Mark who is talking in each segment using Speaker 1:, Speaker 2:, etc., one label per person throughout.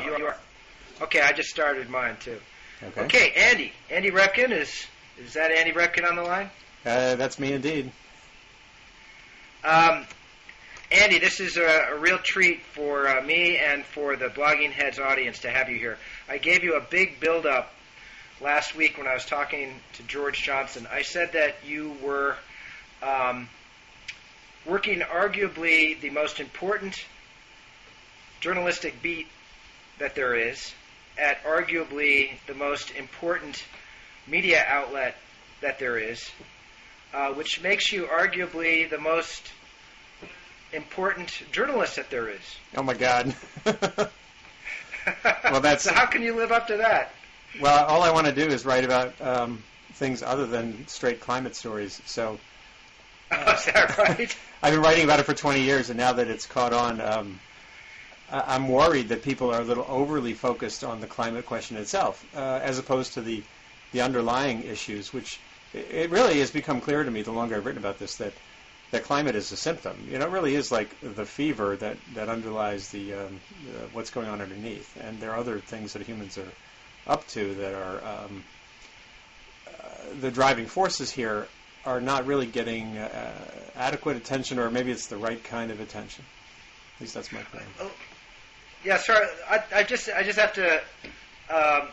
Speaker 1: you are. Okay, I just started mine too.
Speaker 2: Okay.
Speaker 1: Okay, Andy. Andy Revkin, is that Andy Revkin on the line?
Speaker 2: That's me indeed.
Speaker 1: Andy, this is a real treat for me and for the Blogging Heads audience to have you here. I gave you a big build-up last week when I was talking to George Johnson. I said that you were working arguably the most important journalistic beat that there is at arguably the most important media outlet that there is, which makes you arguably the most important journalist that there is.
Speaker 2: Oh my God. Well,
Speaker 1: so how can you live up to that?
Speaker 2: Well, all I want to do is write about things other than straight climate stories. So,
Speaker 1: is that right?
Speaker 2: I've been writing about it for 20 years, and now that it's caught on, I'm worried that people are a little overly focused on the climate question itself, as opposed to the underlying issues, which it really has become clear to me the longer I've written about this that climate is a symptom. You know, it really is like the fever that underlies the what's going on underneath, and there are other things that humans are up to that are the driving forces here are not really getting adequate attention, or maybe it's the right kind of attention. At least that's my plan.
Speaker 1: Yeah, sorry. I just have to. I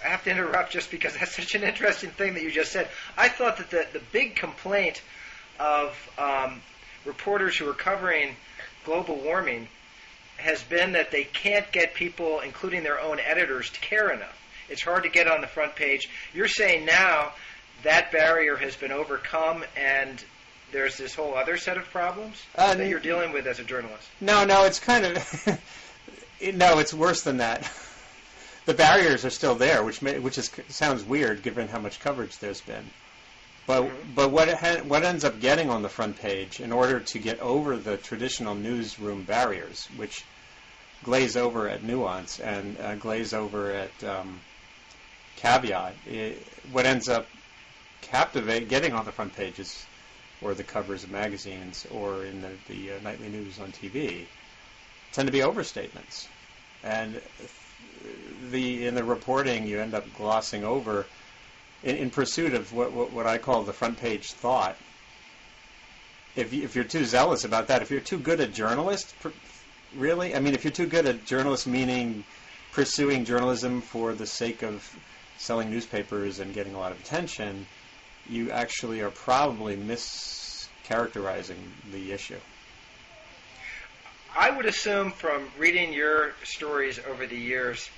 Speaker 1: have to interrupt just because that's such an interesting thing that you just said. I thought that the big complaint of reporters who are covering global warming has been that they can't get people, including their own editors, to care enough. It's hard to get on the front page. You're saying now that barrier has been overcome and there's this whole other set of problems that you're dealing with as a journalist.
Speaker 2: No, it's kind of... no, it's worse than that. The barriers are still there, which sounds weird given how much coverage there's been. But what ends up getting on the front page in order to get over the traditional newsroom barriers, which glaze over at nuance and glaze over at caveat, what ends up getting on the front pages or the covers of magazines or in the nightly news on TV tend to be overstatements. And in the reporting you end up glossing over in pursuit of what I call the front page thought. If you're too zealous about that, if you're too good a journalist, really, I mean, if you're too good a journalist, meaning pursuing journalism for the sake of selling newspapers and getting a lot of attention, you actually are probably mischaracterizing the issue.
Speaker 1: I would assume from reading your stories over the years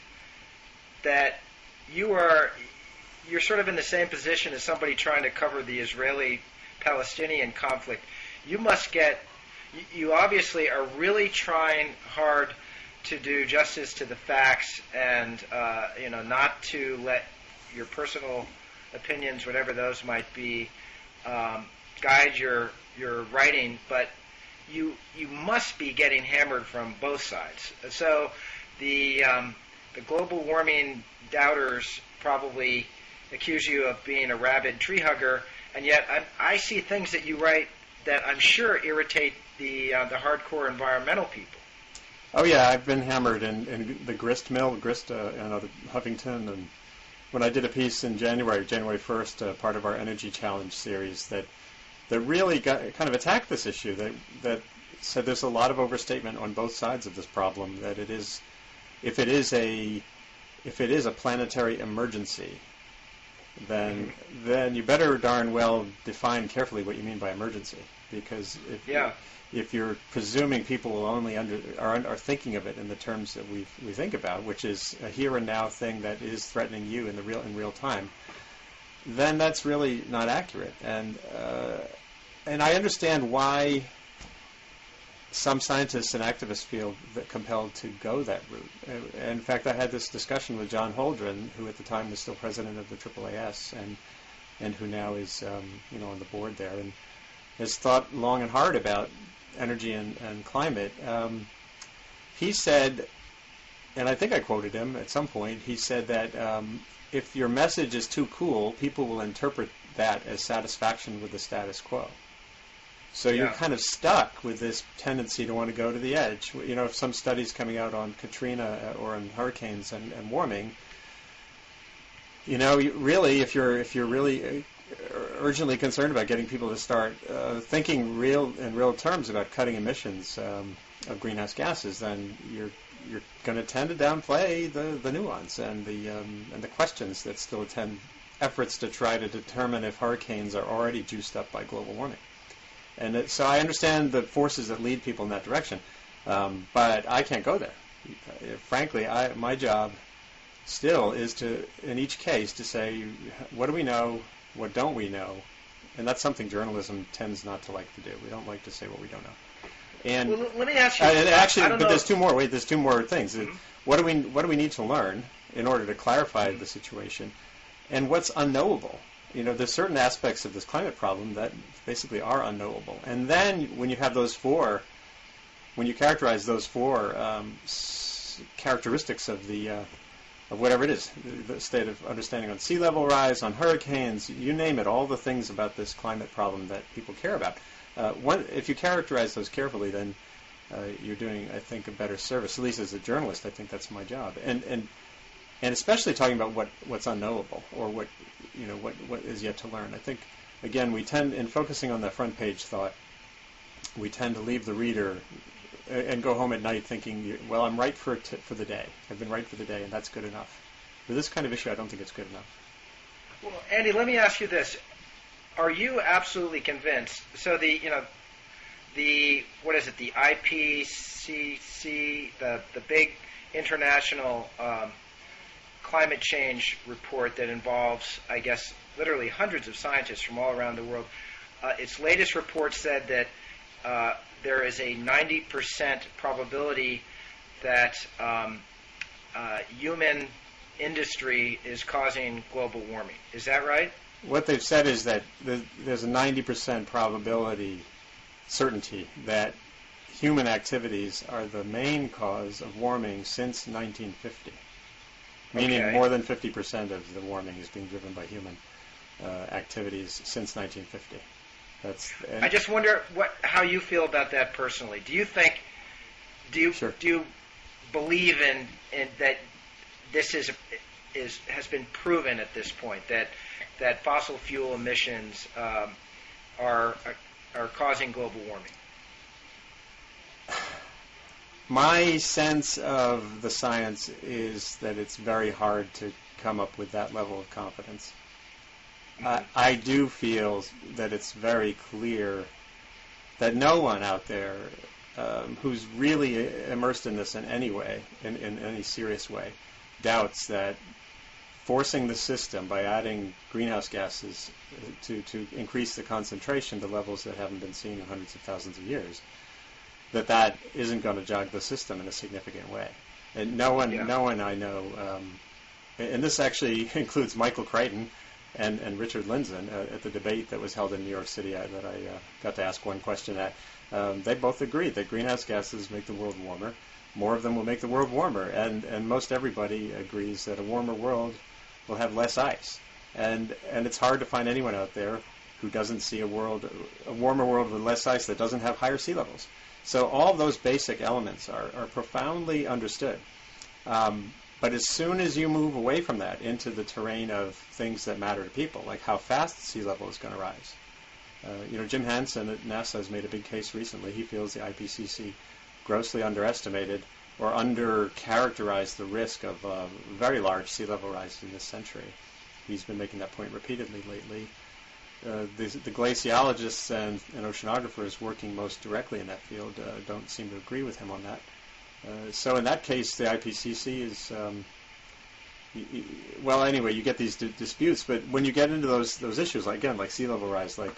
Speaker 1: that you're sort of in the same position as somebody trying to cover the Israeli-Palestinian conflict. You obviously are really trying hard to do justice to the facts and not to let your personal opinions, whatever those might be, guide your writing. But you must be getting hammered from both sides. So the global warming doubters probably accuse you of being a rabid tree hugger, and yet I see things that you write that I'm sure irritate the hardcore environmental people.
Speaker 2: Oh yeah, I've been hammered in the grist mill, and Huffington, and when I did a piece in January 1st, part of our Energy Challenge series, that really kind of attacked this issue, that said there's a lot of overstatement on both sides of this problem, that if it is a planetary emergency, then you better darn well define carefully what you mean by emergency, because if you're presuming people will only are thinking of it in the terms that we think about, which is a here and now thing that is threatening you in real time, then that's really not accurate. And I understand why some scientists and activists feel compelled to go that route. In fact, I had this discussion with John Holdren, who at the time was still president of the AAAS, and who now is on the board there, and has thought long and hard about energy and climate. He said, and I think I quoted him at some point, he said that if your message is too cool, people will interpret that as satisfaction with the status quo. So you're
Speaker 1: Yeah.
Speaker 2: kind of stuck with this tendency to want to go to the edge. You know, if some studies coming out on Katrina or on hurricanes and warming, you know, really, if you're really urgently concerned about getting people to start thinking in real terms about cutting emissions of greenhouse gases, then you're going to tend to downplay the nuance and the questions that still attend efforts to try to determine if hurricanes are already juiced up by global warming. And so I understand the forces that lead people in that direction, but I can't go there. Frankly, my job still is to, in each case, to say, what do we know, what don't we know? And that's something journalism tends not to like to do. We don't like to say what we don't know. And
Speaker 1: well, let me ask you.
Speaker 2: actually, but there's two more. Wait, there's two more things.
Speaker 1: Mm-hmm.
Speaker 2: What do we need to learn in order to clarify the situation, and what's unknowable? You know, there's certain aspects of this climate problem that basically are unknowable. And then when you have those four, when you characterize those four characteristics of of whatever it is, the state of understanding on sea level rise, on hurricanes, you name it, all the things about this climate problem that people care about. If you characterize those carefully, then you're doing, I think, a better service. At least as a journalist, I think that's my job. And especially talking about what's unknowable or what is yet to learn. I think, again, we tend, in focusing on that front page thought, we tend to leave the reader and go home at night thinking, well, I'm right for the day. I've been right for the day, and that's good enough. For this kind of issue, I don't think it's good enough.
Speaker 1: Well, Andy, let me ask you this: are you absolutely convinced? So the what is it? The IPCC, the big international climate change report that involves, I guess, literally hundreds of scientists from all around the world. Its latest report said that there is a 90% probability that human industry is causing global warming. Is that right?
Speaker 2: What they've said is that there's a 90% probability, certainty, that human activities are the main cause of warming since 1950. Meaning more than 50% of the warming is being driven by human activities since 1950.
Speaker 1: I just wonder how you feel about that personally. Do you believe in that this has been proven at this point that fossil fuel emissions are causing global warming?
Speaker 2: My sense of the science is that it's very hard to come up with that level of confidence. I do feel that it's very clear that no one out there who's really immersed in this in any way, in any serious way, doubts that forcing the system by adding greenhouse gases to increase the concentration to levels that haven't been seen in hundreds of thousands of years, that isn't going to jog the system in a significant way. And no one I know, and this actually includes Michael Crichton and Richard Lindzen at the debate that was held in New York City that I got to ask one question at. They both agreed that greenhouse gases make the world warmer. More of them will make the world warmer, and most everybody agrees that a warmer world will have less ice. And it's hard to find anyone out there who doesn't see a warmer world with less ice that doesn't have higher sea levels. So all those basic elements are profoundly understood. But as soon as you move away from that into the terrain of things that matter to people, like how fast the sea level is going to rise. Jim Hansen at NASA has made a big case recently. He feels the IPCC grossly underestimated or under-characterized the risk of very large sea level rise in this century. He's been making that point repeatedly lately. The glaciologists and oceanographers working most directly in that field don't seem to agree with him on that. So in that case, the IPCC is, well, anyway, you get these disputes, but when you get into those issues, like sea level rise, like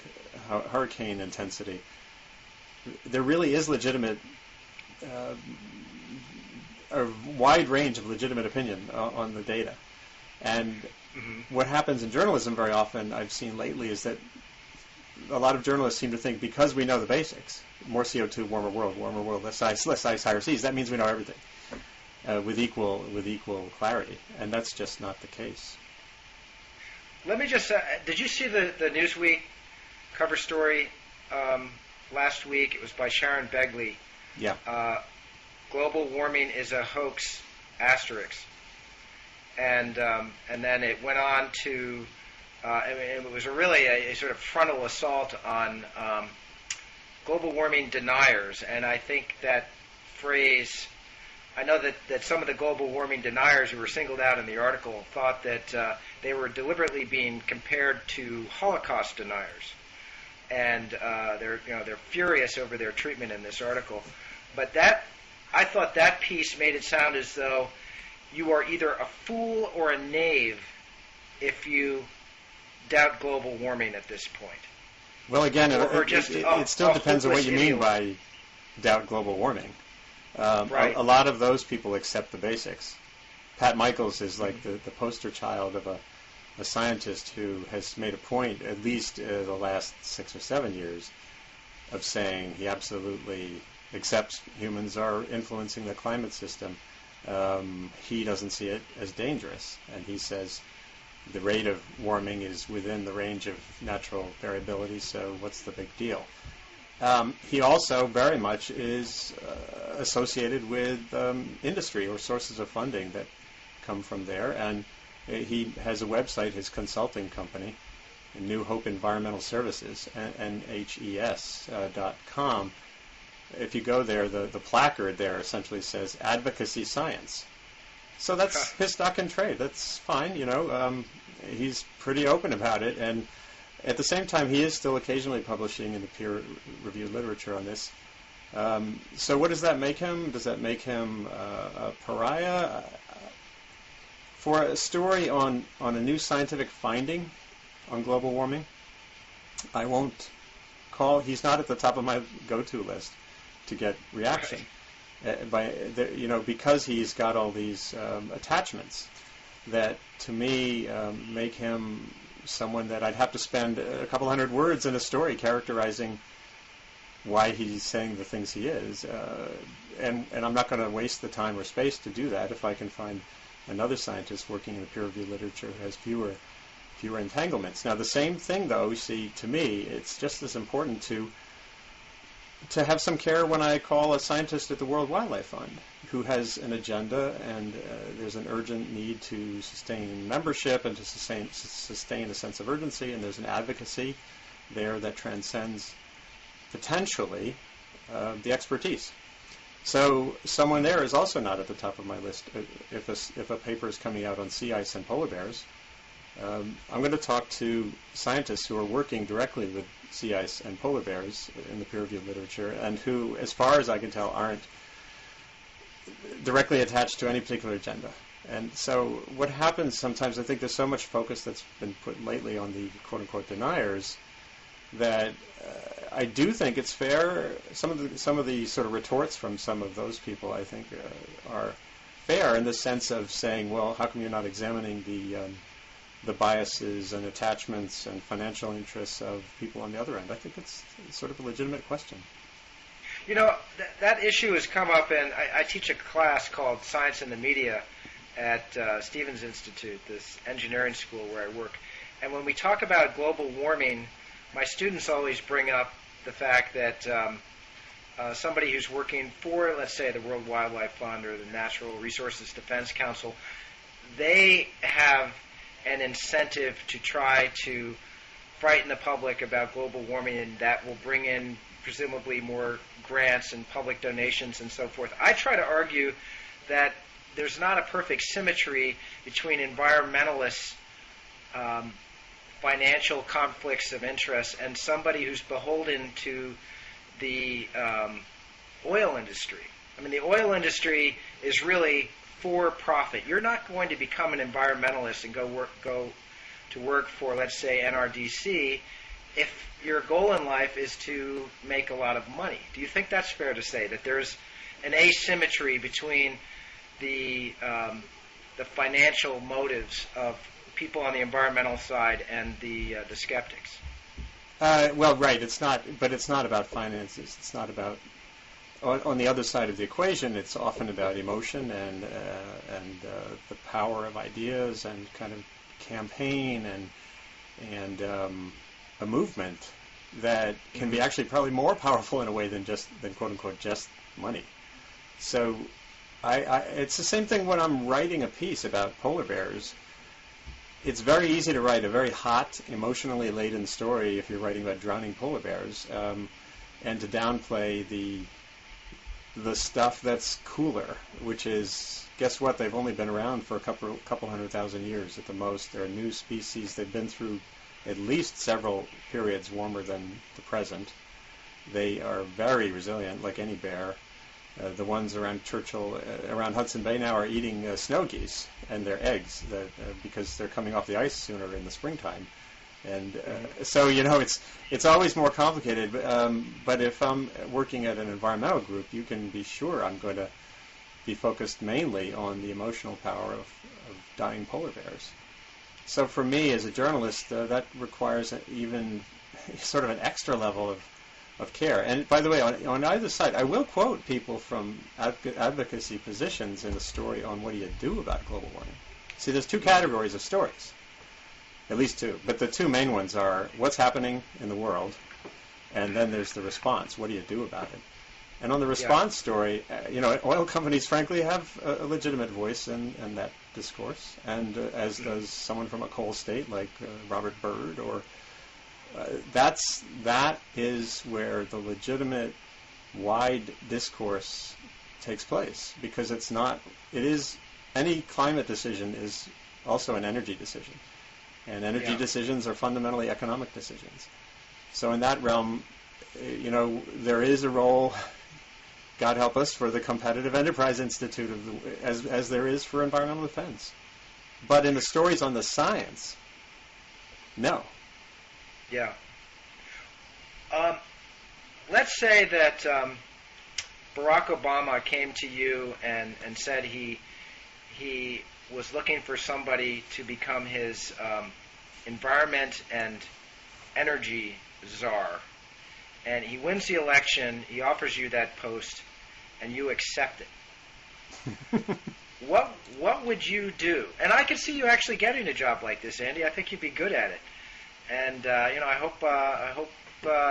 Speaker 2: hurricane intensity, there really is legitimate, a wide range of legitimate opinion on the data. And what happens in journalism very often, I've seen lately, is that a lot of journalists seem to think because we know the basics, more CO2, warmer world, less ice, higher seas, that means we know everything with equal clarity, and that's just not the case.
Speaker 1: Let me just did you see the Newsweek cover story last week. It was by Sharon Begley.
Speaker 2: Yeah.
Speaker 1: Global warming is a hoax, asterisk. And then it went on to, it was really a sort of frontal assault on global warming deniers. And I think that phrase, I know that some of the global warming deniers who were singled out in the article thought that they were deliberately being compared to Holocaust deniers. And they're furious over their treatment in this article. But I thought that piece made it sound as though you are either a fool or a knave if you doubt global warming at this point.
Speaker 2: Well, again,
Speaker 1: it
Speaker 2: still depends on what you mean by doubt global warming.
Speaker 1: Right.
Speaker 2: A lot of those people accept the basics. Pat Michaels is like the poster child of a scientist who has made a point, at least the last 6 or 7 years, of saying he absolutely accepts humans are influencing the climate system. He doesn't see it as dangerous, and he says the rate of warming is within the range of natural variability, so what's the big deal? He also very much is associated with industry or sources of funding that come from there, and he has a website, his consulting company, New Hope Environmental Services, NHES.com. If you go there, the placard there essentially says advocacy science. So that's his stock in trade. That's fine, he's pretty open about it, and at the same time, he is still occasionally publishing in the peer-reviewed literature on this. So what does that make him? Does that make him a pariah? For a story on a new scientific finding on global warming, I won't he's not at the top of my go-to list to get reaction. Because he's got all these attachments that, to me, make him someone that I'd have to spend a couple hundred words in a story characterizing why he's saying the things he is. And I'm not going to waste the time or space to do that if I can find another scientist working in the peer-reviewed literature who has fewer entanglements. Now, the same thing, though, you see, to me, it's just as important to have some care when I call a scientist at the World Wildlife Fund who has an agenda, and there's an urgent need to sustain membership and to sustain a sense of urgency, and there's an advocacy there that transcends potentially the expertise. So someone there is also not at the top of my list. If a paper is coming out on sea ice and polar bears, I'm going to talk to scientists who are working directly with sea ice and polar bears in the peer-reviewed literature, and who, as far as I can tell, aren't directly attached to any particular agenda. And so what happens sometimes, I think there's so much focus that's been put lately on the quote-unquote deniers that I do think it's fair. Some of the sort of retorts from some of those people, I think, are fair in the sense of saying, well, how come you're not examining the biases and attachments and financial interests of people on the other end? I think it's sort of a legitimate question.
Speaker 1: That issue has come up, and I teach a class called Science in the Media at Stevens Institute, this engineering school where I work. And when we talk about global warming, my students always bring up the fact that somebody who's working for, let's say, the World Wildlife Fund or the Natural Resources Defense Council, they have an incentive to try to frighten the public about global warming, and that will bring in presumably more grants and public donations and so forth. I try to argue that there's not a perfect symmetry between environmentalists' financial conflicts of interest and somebody who's beholden to the oil industry. I mean, the oil industry is really for profit. You're not going to become an environmentalist and go to work for, let's say, NRDC if your goal in life is to make a lot of money. Do you think that's fair to say, that there's an asymmetry between the financial motives of people on the environmental side and the skeptics?
Speaker 2: Well, right. It's not about finances. It's not about. On the other side of the equation, it's often about emotion and the power of ideas and kind of campaign and a movement that can be actually probably more powerful in a way than quote unquote just money. So it's the same thing when I'm writing a piece about polar bears. It's very easy to write a very hot, emotionally laden story if you're writing about drowning polar bears, and to downplay the stuff that's cooler, which is, guess what? They've only been around for a couple 100,000 years at the most. They're a new species. They've been through at least several periods warmer than the present. They are very resilient, like any bear. The ones around around Hudson Bay now are eating snow geese and their eggs because they're coming off the ice sooner in the springtime. And so, it's always more complicated. But if I'm working at an environmental group, you can be sure I'm going to be focused mainly on the emotional power of dying polar bears. So for me, as a journalist, that requires even sort of an extra level of care. And by the way, on either side, I will quote people from advocacy positions in the story on what do you do about global warming. See, there's two categories of stories, at least two. But the two main ones are what's happening in the world, and then there's the response. What do you do about it? And on the response story, oil companies, frankly, have a legitimate voice in that discourse, and as does someone from a coal state like Robert Byrd, or that is where the legitimate wide discourse takes place, because any climate decision is also an energy decision, and energy decisions are fundamentally economic decisions. So in that realm, there is a role, God help us, for the Competitive Enterprise Institute as there is for environmental defense. But in the stories on the science, no.
Speaker 1: Yeah. Let's say that Barack Obama came to you and said he was looking for somebody to become his environment and energy czar. And he wins the election, he offers you that post, and you accept it. What would you do? And I could see you actually getting a job like this, Andy. I think you'd be good at it. And I hope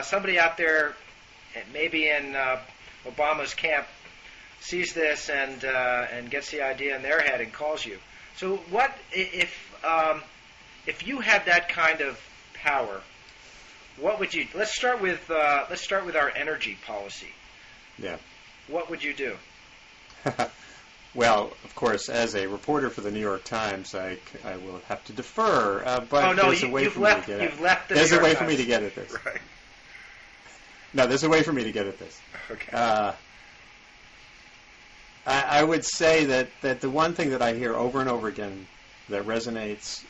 Speaker 1: somebody out there, maybe in Obama's camp, sees this and gets the idea in their head and calls you. So, what if you had that kind of power? What would you? Let's start with our energy policy.
Speaker 2: Yeah.
Speaker 1: What would you do?
Speaker 2: Well, of course, as a reporter for the New York Times, I will have to defer. But there's a way for me to get
Speaker 1: you've left the
Speaker 2: There's
Speaker 1: New
Speaker 2: a way
Speaker 1: York
Speaker 2: for me
Speaker 1: Times.
Speaker 2: to get at this.
Speaker 1: Right.
Speaker 2: No, there's a way for me to get at this.
Speaker 1: Okay.
Speaker 2: I would say that the one thing that I hear over and over again that resonates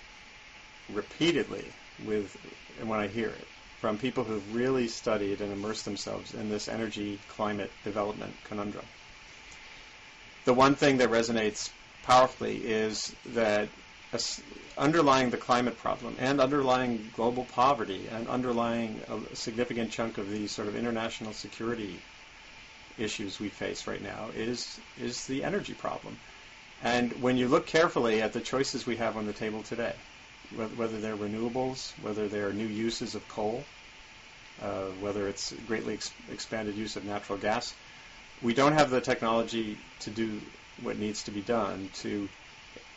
Speaker 2: repeatedly when I hear it from people who've really studied and immersed themselves in this energy climate development conundrum. The one thing that resonates powerfully is that underlying the climate problem and underlying global poverty and underlying a significant chunk of these sort of international security issues we face right now is the energy problem. And when you look carefully at the choices we have on the table today, whether they're renewables, whether they're new uses of coal, whether it's greatly expanded use of natural gas, we don't have the technology to do what needs to be done to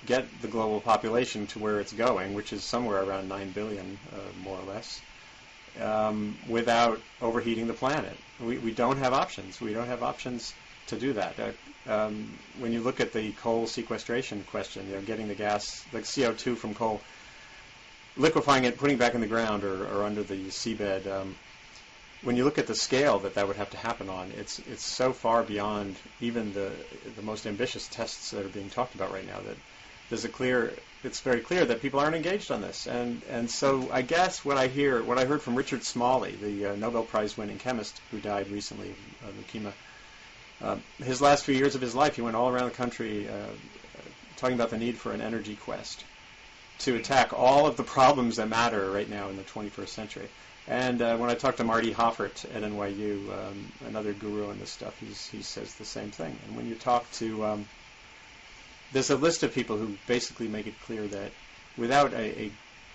Speaker 2: get the global population to where it's going, which is somewhere around 9 billion, more or less, without overheating the planet. We don't have options. We don't have options to do that. When you look at the coal sequestration question, getting the gas, like CO2 from coal, liquefying it, putting it back in the ground or under the seabed, when you look at the scale that would have to happen on, it's so far beyond even the most ambitious tests that are being talked about right now that it's very clear that people aren't engaged on this. And so I guess what I heard from Richard Smalley, the Nobel Prize winning chemist who died recently of leukemia, his last few years of his life, he went all around the country talking about the need for an energy quest to attack all of the problems that matter right now in the 21st century. And when I talked to Marty Hoffert at NYU, another guru on this stuff, he says the same thing. And when you talk to, there's a list of people who basically make it clear that without a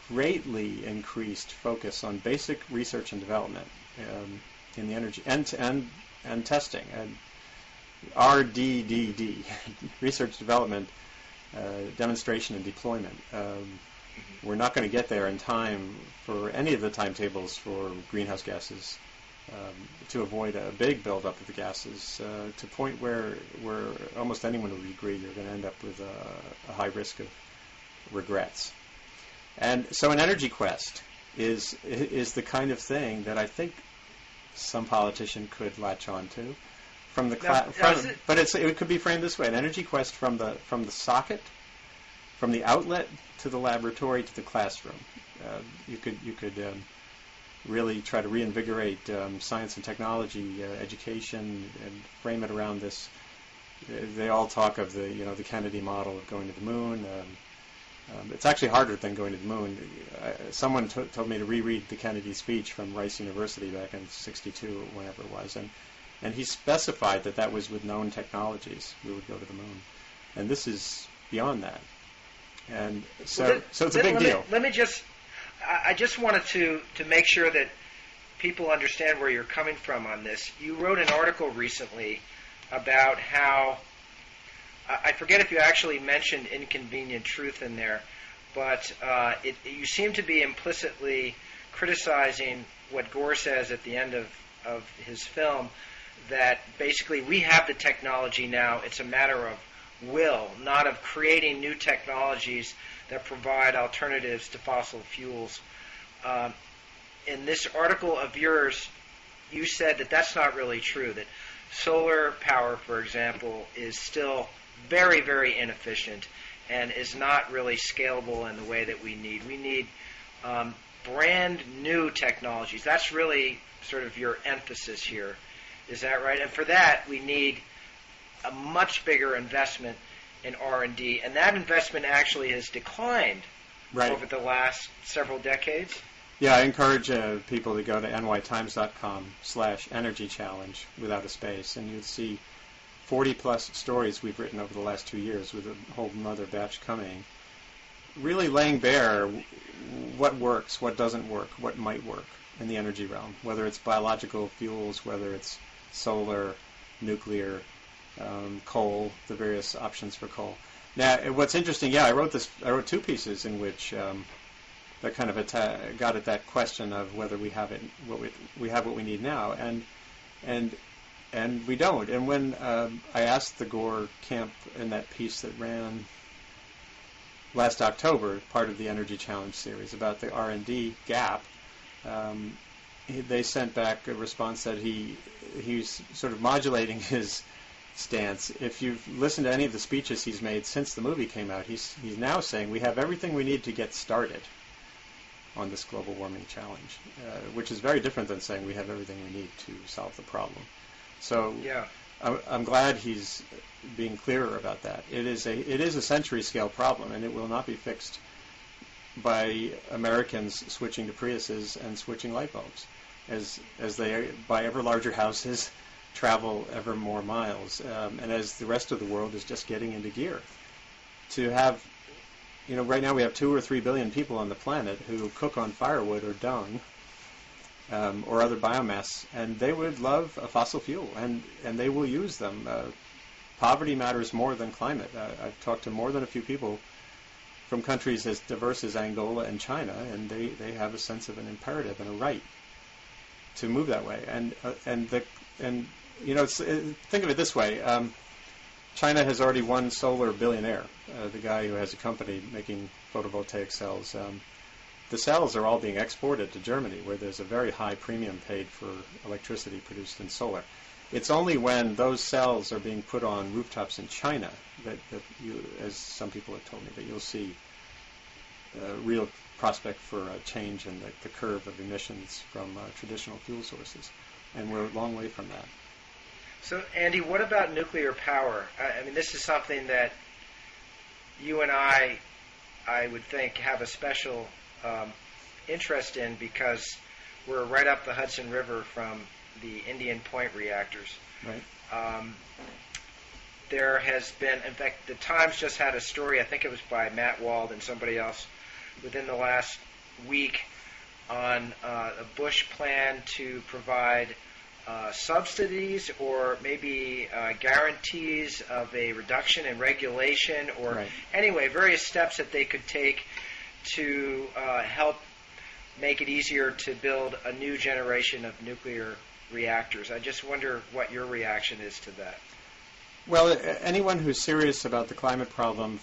Speaker 2: greatly increased focus on basic research and development in the energy and testing and RDDD, research development, demonstration and deployment. We're not going to get there in time for any of the timetables for greenhouse gases to avoid a big buildup of the gases to a point where almost anyone would agree you're going to end up with a high risk of regrets. And so an energy quest is the kind of thing that I think some politician could latch on to. But it could be framed this way: an energy quest from the socket, from the outlet to the laboratory to the classroom. You could really try to reinvigorate science and technology education and frame it around this. They all talk of the Kennedy model of going to the moon. It's actually harder than going to the moon. Someone told me to reread the Kennedy speech from Rice University back in '62 or whenever it was, and he specified that was with known technologies we would go to the moon, and this is beyond that. And so it's a big deal.
Speaker 1: I just wanted to make sure that people understand where you're coming from on this. You wrote an article recently about how, I forget if you actually mentioned inconvenient truth in there, but you seem to be implicitly criticizing what Gore says at the end of his film, that basically we have the technology now, it's a matter of will, not of creating new technologies that provide alternatives to fossil fuels. In this article of yours, you said that that's not really true, that solar power, for example, is still very, very inefficient and is not really scalable in the way that we need. We need brand new technologies. That's really sort of your emphasis here. Is that right? And for that, we need a much bigger investment in R&D, and that investment actually has declined over the last several decades.
Speaker 2: Yeah, I encourage people to go to nytimes.com/energy challenge without a space, and you'll see 40-plus stories we've written over the last 2 years, with a whole another batch coming, really laying bare what works, what doesn't work, what might work in the energy realm, whether it's biological fuels, whether it's solar, nuclear, coal, the various options for coal. Now, what's interesting, I wrote 2 pieces in which that kind of got at that question of whether we have what we need now, and we don't. And when I asked the Gore camp in that piece that ran last October, part of the Energy Challenge series, about the R&D gap, they sent back a response that he's sort of modulating his stance. If you've listened to any of the speeches he's made since the movie came out, he's now saying we have everything we need to get started on this global warming challenge, which is very different than saying we have everything we need to solve the problem. So I'm glad he's being clearer about that. It is a century scale problem, and it will not be fixed by Americans switching to Priuses and switching light bulbs as they buy ever larger houses, travel ever more miles, and as the rest of the world is just getting into gear. To have, right now we have 2 or 3 billion people on the planet who cook on firewood or dung or other biomass, and they would love a fossil fuel, and they will use them. Poverty matters more than climate. I've talked to more than a few people from countries as diverse as Angola and China, and they have a sense of an imperative and a right to move that way. Think of it this way: China has already won solar billionaire, the guy who has a company making photovoltaic cells. The cells are all being exported to Germany, where there's a very high premium paid for electricity produced in solar. It's only when those cells are being put on rooftops in China that you, as some people have told me, that you'll see a real prospect for a change in the curve of emissions from traditional fuel sources. And we're a long way from that.
Speaker 1: So, Andy, what about nuclear power? I mean, this is something that you and I would think, have a special interest in, because we're right up the Hudson River from the Indian Point reactors.
Speaker 2: Right.
Speaker 1: There has been, in fact, the Times just had a story, I think it was by Matt Wald and somebody else, within the last week on a Bush plan to provide subsidies or maybe guarantees of a reduction in regulation, or
Speaker 2: Right.
Speaker 1: anyway, various steps that they could take to help make it easier to build a new generation of nuclear reactors. I just wonder what your reaction is to that.
Speaker 2: Well, anyone who's serious about the climate problem,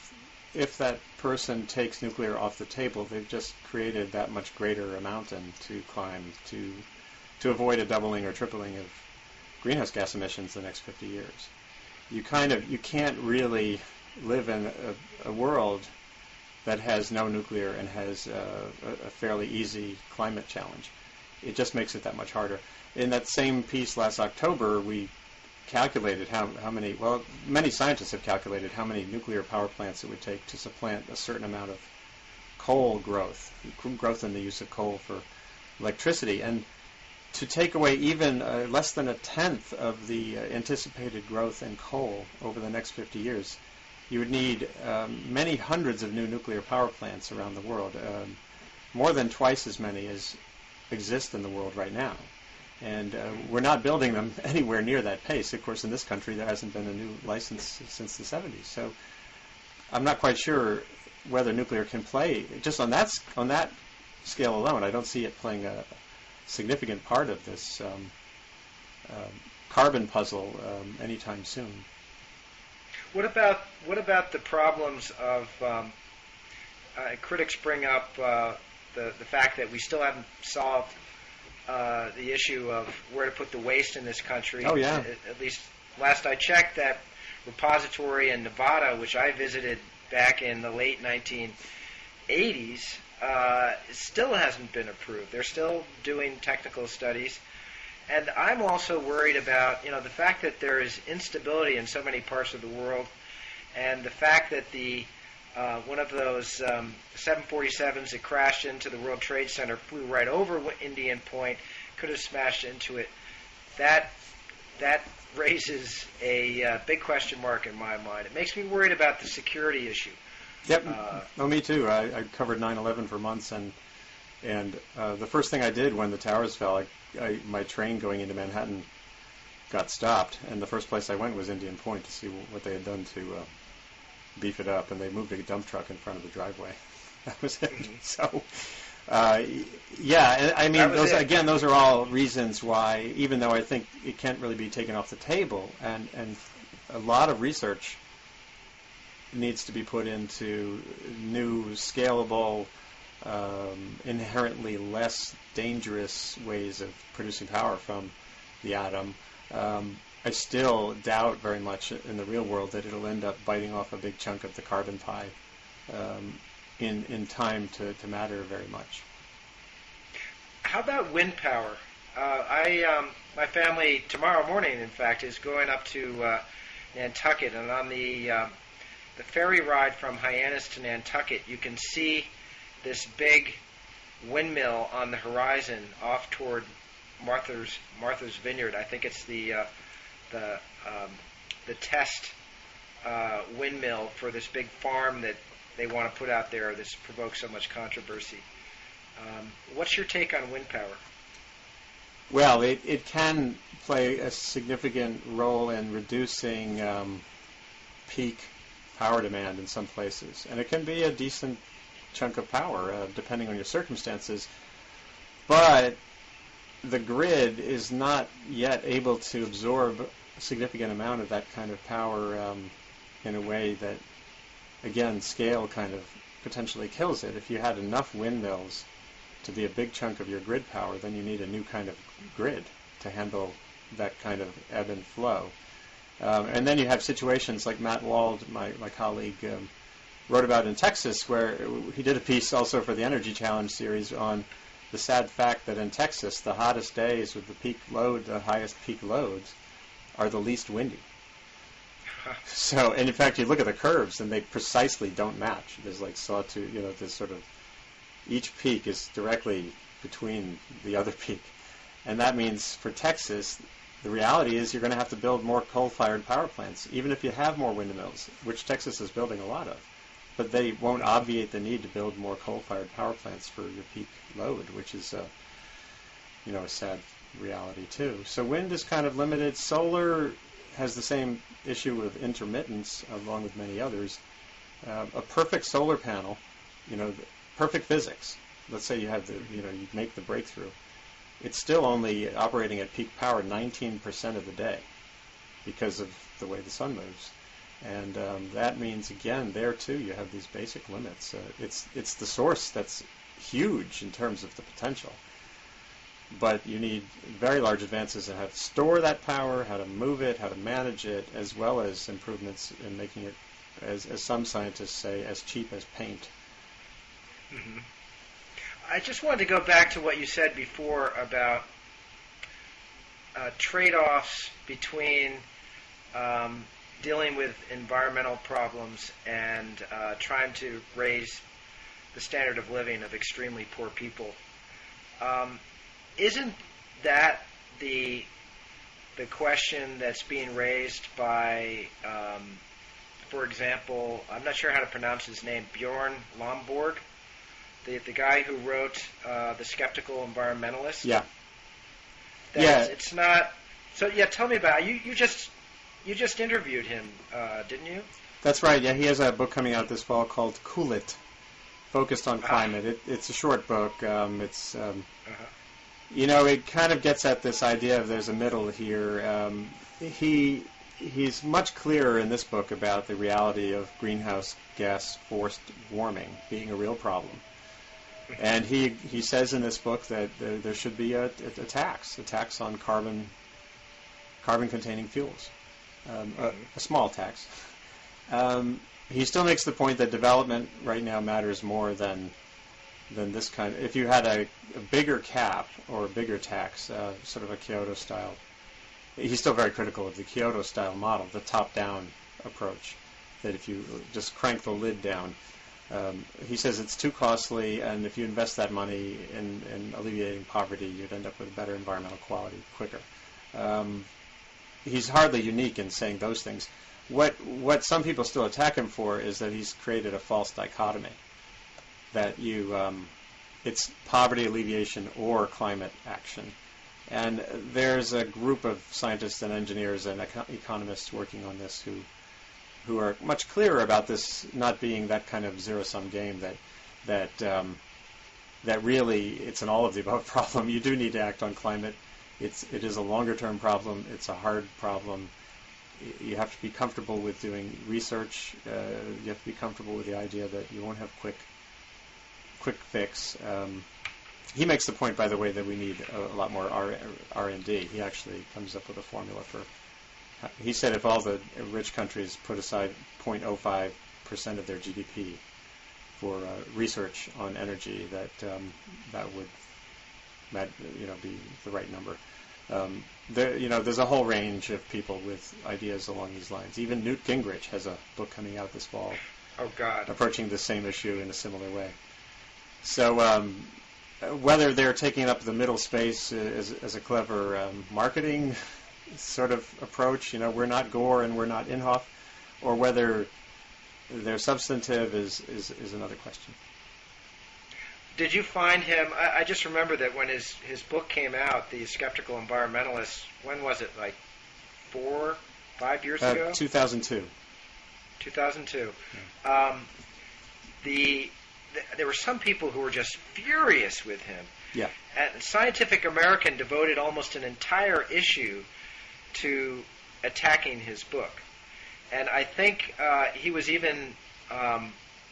Speaker 2: if that person takes nuclear off the table, they've just created that much greater a mountain to climb to avoid a doubling or tripling of greenhouse gas emissions in the next 50 years. You can't really live in a world that has no nuclear and has a fairly easy climate challenge. It just makes it that much harder. In that same piece last October, we calculated how many, well, many scientists have calculated how many nuclear power plants it would take to supplant a certain amount of coal growth in the use of coal for electricity. And to take away even less than a tenth of the anticipated growth in coal over the next 50 years, you would need many hundreds of new nuclear power plants around the world, more than twice as many as exist in the world right now. And we're not building them anywhere near that pace. Of course, in this country, there hasn't been a new license since the 70s. So I'm not quite sure whether nuclear can play, just on that scale alone, I don't see it playing a significant part of this carbon puzzle anytime soon.
Speaker 1: What about the problems of critics bring up the fact that we still haven't solved the issue of where to put the waste in this country.
Speaker 2: Oh, yeah.
Speaker 1: At least last I checked, that repository in Nevada, which I visited back in the late 1980s, still hasn't been approved. They're still doing technical studies. And I'm also worried about, the fact that there is instability in so many parts of the world, and the fact that one of those 747s that crashed into the World Trade Center flew right over Indian Point, could have smashed into it. That raises a big question mark in my mind. It makes me worried about the security issue.
Speaker 2: Yep. Me too. I covered 9/11 for months, and the first thing I did when the towers fell, my train going into Manhattan got stopped, and the first place I went was Indian Point to see what they had done to beef it up, and they moved a dump truck in front of the driveway. That was it. So, yeah, I mean, those are all reasons why, even though I think it can't really be taken off the table, and a lot of research needs to be put into new, scalable, inherently less dangerous ways of producing power from the atom. I still doubt very much in the real world that it'll end up biting off a big chunk of the carbon pie in time to matter very much.
Speaker 1: How about wind power? My family tomorrow morning, in fact, is going up to Nantucket, and on the ferry ride from Hyannis to Nantucket, you can see this big windmill on the horizon off toward Martha's Vineyard. I think it's the test windmill for this big farm that they want to put out there. This provokes so much controversy. What's your take on wind power?
Speaker 2: Well, it can play a significant role in reducing peak power demand in some places, and it can be a decent chunk of power depending on your circumstances. But the grid is not yet able to absorb a significant amount of that kind of power in a way that, again, scale kind of potentially kills it. If you had enough windmills to be a big chunk of your grid power, then you need a new kind of grid to handle that kind of ebb and flow. And then you have situations like Matt Wald, my colleague, wrote about in Texas, where he did a piece also for the Energy Challenge series on the sad fact that in Texas, the hottest days with the highest peak loads, are the least windy. So, and in fact, you look at the curves, and they precisely don't match. There's like sawtooth, this sort of, each peak is directly between the other peak. And that means for Texas, the reality is you're going to have to build more coal-fired power plants, even if you have more windmills, which Texas is building a lot of. but they won't obviate the need to build more coal-fired power plants for your peak load, which is a sad reality too. So wind is kind of limited. Solar has the same issue of intermittence, along with many others. A perfect solar panel, perfect physics. Let's say you have you make the breakthrough. It's still only operating at peak power 19% of the day because of the way the sun moves. And that means, again, there too you have these basic limits. It's the source that's huge in terms of the potential. But you need very large advances in how to store that power, how to move it, how to manage it, as well as improvements in making it, as some scientists say, as cheap as paint.
Speaker 1: Mm-hmm. I just wanted to go back to what you said before about trade-offs between dealing with environmental problems and trying to raise the standard of living of extremely poor people. Isn't that the question that's being raised by, for example, I'm not sure how to pronounce his name, Bjorn Lomborg, the guy who wrote The Skeptical Environmentalist?
Speaker 2: Yeah.
Speaker 1: It's not. So yeah, tell me about it. You just interviewed him, didn't you?
Speaker 2: That's right. Yeah, he has a book coming out this fall called Cool It, focused on climate. It's a short book. It kind of gets at this idea of there's a middle here. He's much clearer in this book about the reality of greenhouse gas forced warming being a real problem. And he says in this book that there should be a tax on carbon-containing fuels, a small tax. He still makes the point that development right now matters more than this kind. If you had a bigger cap or a bigger tax, sort of a Kyoto style, he's still very critical of the Kyoto style model, the top-down approach, that if you just crank the lid down, he says it's too costly, and if you invest that money in alleviating poverty, you'd end up with better environmental quality quicker. He's hardly unique in saying those things. What some people still attack him for is that he's created a false dichotomy, that it's poverty alleviation or climate action. And there's a group of scientists and engineers and economists working on this who are much clearer about this not being that kind of zero-sum game, that really it's an all-of-the-above problem. You do need to act on climate. It is a longer-term problem. It's a hard problem. You have to be comfortable with doing research. You have to be comfortable with the idea that you won't have quick fix. He makes the point, by the way, that we need a lot more R&D. He actually comes up with a formula for. He said if all the rich countries put aside 0.05% of their GDP for research on energy, that would be the right number. There's a whole range of people with ideas along these lines. Even Newt Gingrich has a book coming out this fall.
Speaker 1: Oh God!
Speaker 2: Approaching the same issue in a similar way. So whether they're taking up the middle space as a clever marketing sort of approach, we're not Gore and we're not Inhofe, or whether they're substantive is another question.
Speaker 1: Did you find him? I just remember that when his book came out, The Skeptical Environmentalist. When was it? Like 4, 5 years ago?
Speaker 2: 2002.
Speaker 1: 2002.
Speaker 2: Yeah.
Speaker 1: There were some people who were just furious with him.
Speaker 2: Yeah.
Speaker 1: And Scientific American devoted almost an entire issue to attacking his book. And I think he was even,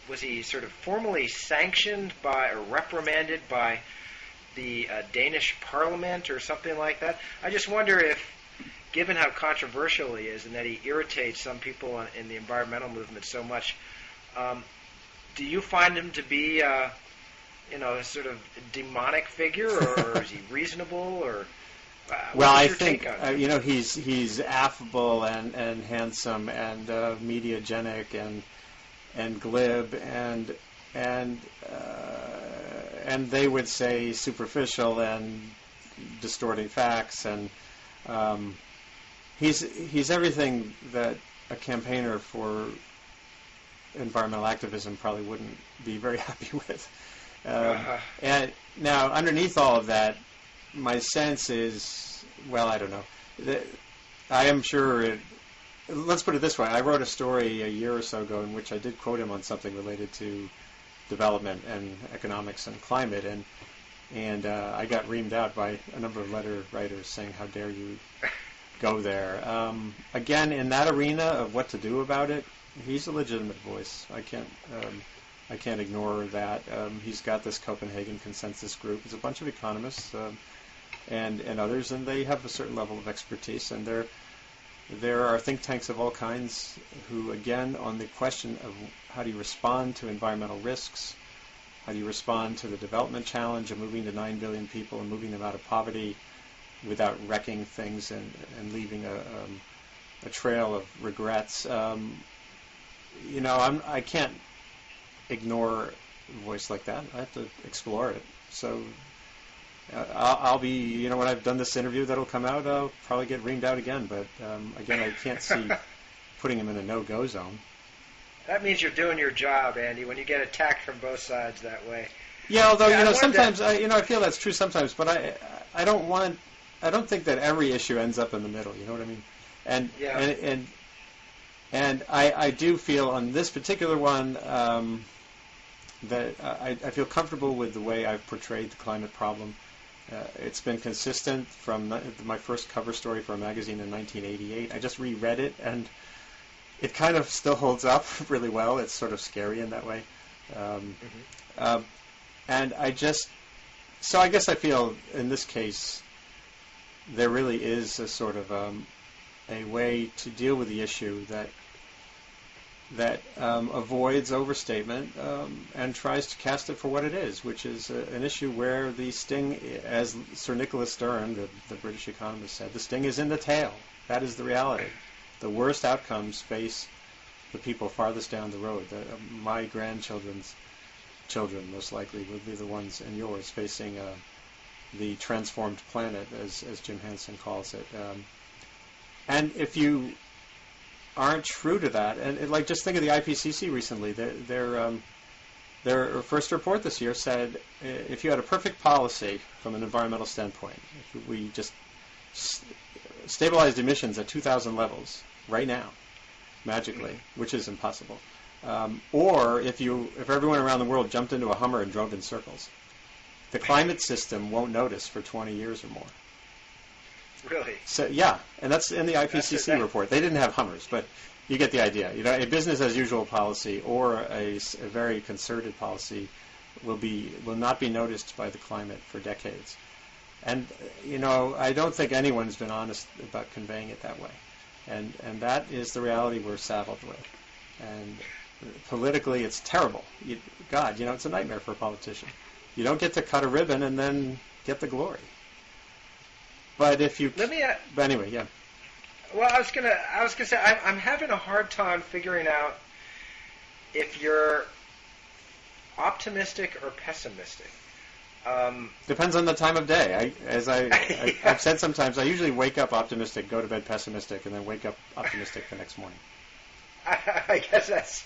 Speaker 1: was he sort of formally sanctioned by or reprimanded by the Danish Parliament or something like that? I just wonder if, given how controversial he is and that he irritates some people in the environmental movement so much, do you find him to be, a sort of demonic figure, or is he reasonable, or?
Speaker 2: Well, I think he's affable and handsome and mediagenic and glib and they would say superficial and distorting facts, and he's everything that a campaigner for environmental activism probably wouldn't be very happy with. And now, underneath all of that, my sense is, well, I don't know. I am sure let's put it this way. I wrote a story a year or so ago in which I did quote him on something related to development and economics and climate, and I got reamed out by a number of letter writers saying, how dare you go there. Again, in that arena of what to do about it, he's a legitimate voice. I can't ignore that. He's got this Copenhagen consensus group. It's a bunch of economists and others, and they have a certain level of expertise, and there are think tanks of all kinds who, again, on the question of how do you respond to environmental risks, how do you respond to the development challenge of moving to 9 billion people and moving them out of poverty without wrecking things and leaving a trail of regrets. I can't ignore a voice like that. I have to explore it. So I'll be, when I've done this interview that'll come out, I'll probably get reamed out again. But again, I can't see putting him in a no-go zone.
Speaker 3: That means you're doing your job, Andy, when you get attacked from both sides that way.
Speaker 2: Yeah, although, sometimes, I feel that's true sometimes, but I don't think that every issue ends up in the middle, you know what I mean? And I do feel on this particular one that I feel comfortable with the way I've portrayed the climate problem. It's been consistent from my first cover story for a magazine in 1988. I just reread it, and it kind of still holds up really well. It's sort of scary in that way. And I guess I feel in this case there really is a sort of a way to deal with the issue that avoids overstatement and tries to cast it for what it is, which is an issue where the sting, as Sir Nicholas Stern, the British economist, said, the sting is in the tail. That is the reality. The worst outcomes face the people farthest down the road. My grandchildren's children, most likely, would be the ones, and yours, facing the transformed planet, as Jim Hansen calls it. And if you aren't true to that, and just think of the IPCC recently, their first report this year said if you had a perfect policy from an environmental standpoint, if we just stabilized emissions at 2000 levels right now, magically, which is impossible, or if everyone around the world jumped into a Hummer and drove in circles, the climate system won't notice for 20 years or more.
Speaker 3: Really?
Speaker 2: So yeah, and that's in the IPCC report. They didn't have Hummers, but you get the idea. A business as usual policy or a very concerted policy will not be noticed by the climate for decades. And I don't think anyone's been honest about conveying it that way. And that is the reality we're saddled with. And politically, it's terrible. It's a nightmare for a politician. You don't get to cut a ribbon and then get the glory. But if you... But anyway, yeah.
Speaker 3: Well, I was gonna say I'm having a hard time figuring out if you're optimistic or pessimistic.
Speaker 2: Depends on the time of day. I've said sometimes, I usually wake up optimistic, go to bed pessimistic, and then wake up optimistic the next morning.
Speaker 3: I guess that's...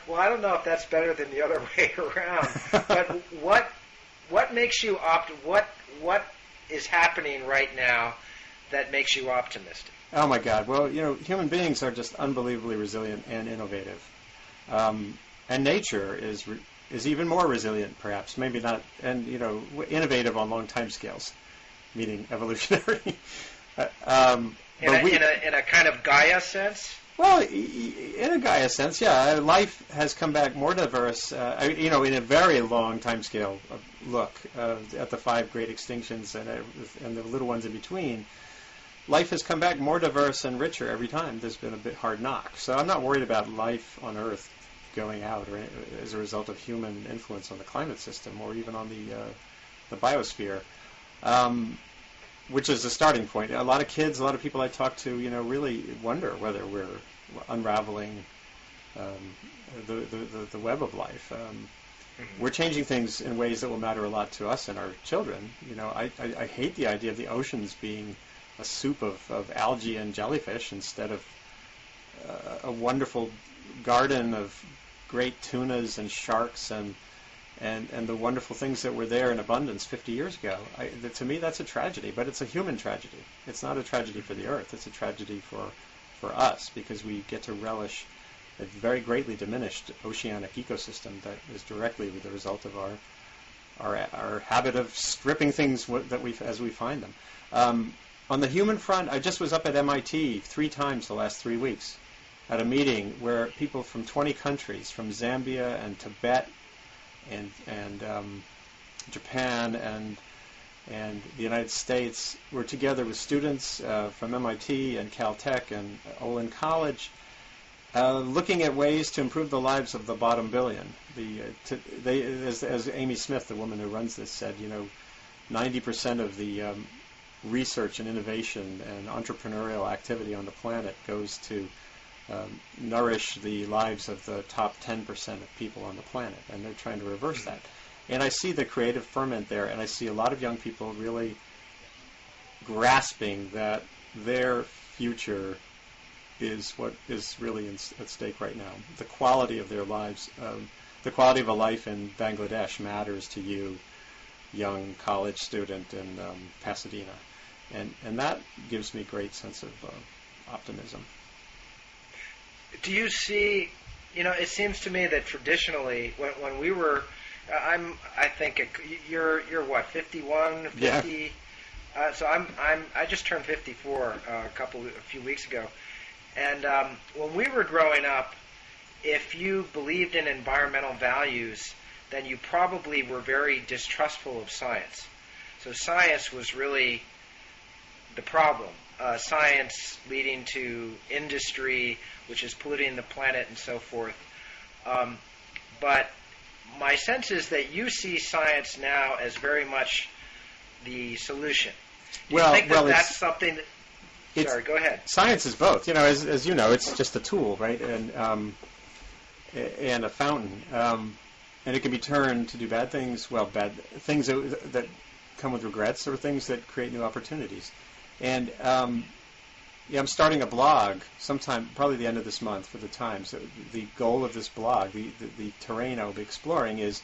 Speaker 3: Well, I don't know if that's better than the other way around. But what makes you what is happening right now that makes you optimistic?
Speaker 2: Oh my God! Well, human beings are just unbelievably resilient and innovative, and nature is even more resilient, perhaps. Maybe not, and innovative on long time scales, meaning evolutionary.
Speaker 3: In a kind of Gaia sense.
Speaker 2: Well, in a Gaia sense, yeah. Life has come back more diverse, in a very long time scale look at the 5 great extinctions and the little ones in between. Life has come back more diverse and richer every time there's been a bit hard knock. So I'm not worried about life on Earth going out or as a result of human influence on the climate system or even on the biosphere. Which is a starting point. A lot of kids, a lot of people I talk to, really wonder whether we're unraveling the web of life. We're changing things in ways that will matter a lot to us and our children. I hate the idea of the oceans being a soup of algae and jellyfish instead of a wonderful garden of great tunas and sharks and the wonderful things that were there in abundance 50 years ago. To me, that's a tragedy, but it's a human tragedy. It's not a tragedy for the Earth. It's a tragedy for us because we get to relish a very greatly diminished oceanic ecosystem that is directly the result of our habit of stripping things as we find them. On the human front, I just was up at MIT 3 times the last 3 weeks at a meeting where people from 20 countries, from Zambia and Tibet and Japan and the United States, were together with students from MIT and Caltech and Olin College, looking at ways to improve the lives of the bottom billion. As Amy Smith, the woman who runs this, said, 90% of the research and innovation and entrepreneurial activity on the planet goes to nourish the lives of the top 10% of people on the planet, and they're trying to reverse that. And I see the creative ferment there, and I see a lot of young people really grasping that their future is what is really at stake right now. The quality of their lives, the quality of a life in Bangladesh matters to you, young college student in Pasadena. And that gives me great sense of optimism.
Speaker 1: Do you see, it seems to me that traditionally, when we were, I think you're what, 51, 50?
Speaker 2: Yeah.
Speaker 1: So I just turned 54 a few weeks ago. And when we were growing up, if you believed in environmental values, then you probably were very distrustful of science. So science was really the problem. Science leading to industry, which is polluting the planet and so forth. But my sense is that you see science now as very much the solution. Do you think that's something that... Sorry, go ahead.
Speaker 2: Science is both. As you know, it's just a tool, right? And a fountain. And it can be turned to do bad things, bad things that come with regrets, or things that create new opportunities. And I'm starting a blog sometime, probably the end of this month, for the Times. So the goal of this blog, the terrain I'll be exploring, is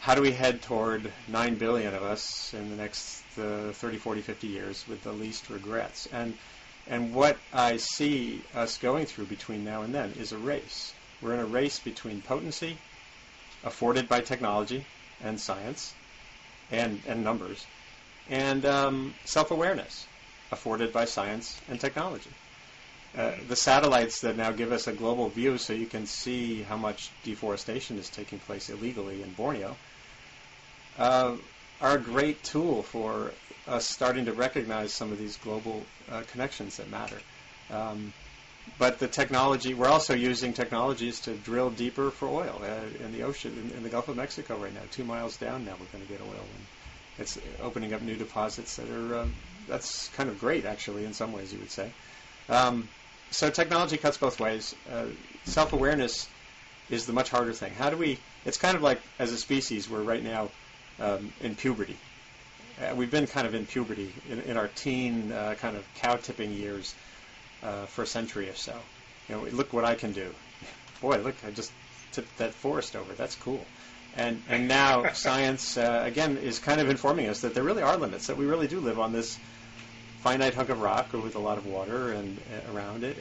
Speaker 2: how do we head toward 9 billion of us in the next 30, 40, 50 years with the least regrets. And what I see us going through between now and then is a race. We're in a race between potency, afforded by technology and science and numbers, and self-awareness, afforded by science and technology. The satellites that now give us a global view so you can see how much deforestation is taking place illegally in Borneo are a great tool for us starting to recognize some of these global connections that matter. But the technology, we're also using technologies to drill deeper for oil in the ocean, in the Gulf of Mexico right now. 2 miles down now we're going to get oil. And it's opening up new deposits that are, that's kind of great, actually, in some ways, you would say. So technology cuts both ways. Self-awareness is the much harder thing. How do we, it's kind of like, as a species, we're right now in puberty. We've been kind of in puberty in our teen kind of cow-tipping years for a century or so. Look what I can do. Boy, look, I just tipped that forest over. That's cool. And now science, again, is kind of informing us that there really are limits, that we really do live on this finite hunk of rock with a lot of water and around it.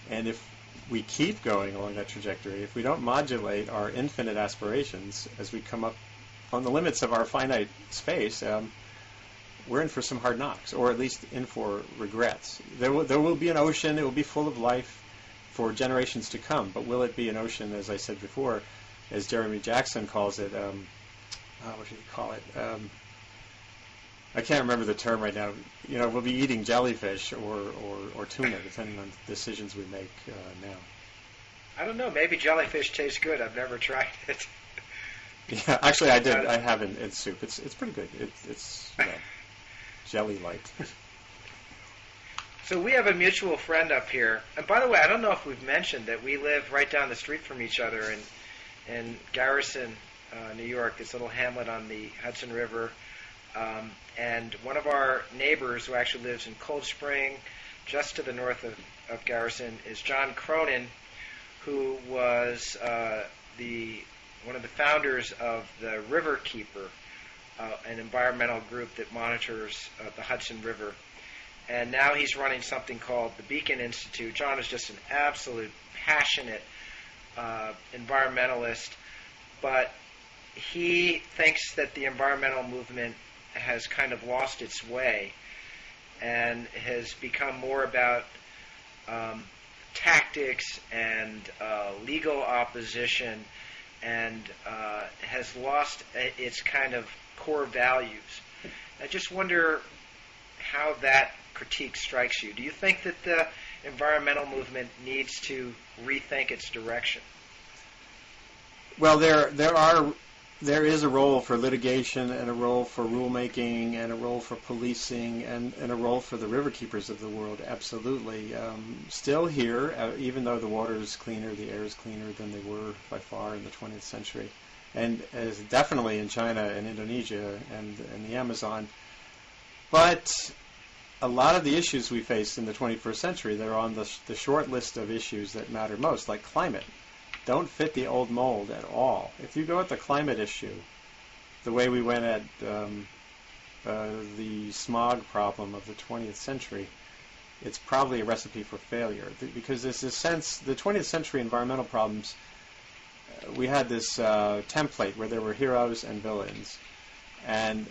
Speaker 2: And if we keep going along that trajectory, if we don't modulate our infinite aspirations as we come up on the limits of our finite space, we're in for some hard knocks, or at least in for regrets. There will be an ocean. It will be full of life for generations to come. But will it be an ocean, as I said before, as Jeremy Jackson calls it? What should he call it? I can't remember the term right now. We'll be eating jellyfish or tuna, depending on the decisions we make now.
Speaker 1: I don't know. Maybe jellyfish tastes good. I've never tried it.
Speaker 2: Yeah, actually, I did. I have in soup. It's pretty good. It's jelly-like.
Speaker 1: So we have a mutual friend up here. And by the way, I don't know if we've mentioned that we live right down the street from each other in Garrison, New York, this little hamlet on the Hudson River. And one of our neighbors, who actually lives in Cold Spring, just to the north of Garrison, is John Cronin, who was one of the founders of the River Keeper, an environmental group that monitors the Hudson River. And now he's running something called the Beacon Institute. John is just an absolute passionate environmentalist, but he thinks that the environmental movement has kind of lost its way and has become more about tactics and legal opposition, and has lost its kind of core values. I just wonder how that critique strikes you. Do you think that the environmental movement needs to rethink its direction?
Speaker 2: Well, there is a role for litigation, and a role for rulemaking, and a role for policing, and a role for the river keepers of the world, absolutely. Still here, even though the water is cleaner, the air is cleaner than they were by far in the 20th century, and as definitely in China and Indonesia and the Amazon. But a lot of the issues we face in the 21st century, they're on the short list of issues that matter most, like climate. Don't fit the old mold at all. If you go at the climate issue, the way we went at the smog problem of the 20th century, it's probably a recipe for failure. Because there's this sense, the 20th century environmental problems, we had this template where there were heroes and villains. And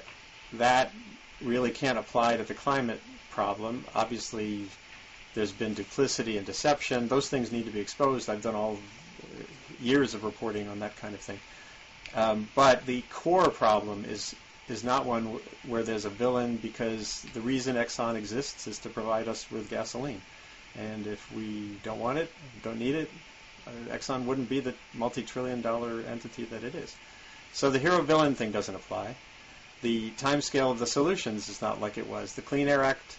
Speaker 2: that really can't apply to the climate problem. Obviously, there's been duplicity and deception. Those things need to be exposed. I've done all years of reporting on that kind of thing. But the core problem is not one where there's a villain, because the reason Exxon exists is to provide us with gasoline. And if we don't want it, don't need it, Exxon wouldn't be the multi-trillion-dollar entity that it is. So the hero-villain thing doesn't apply. The timescale of the solutions is not like it was. The Clean Air Act,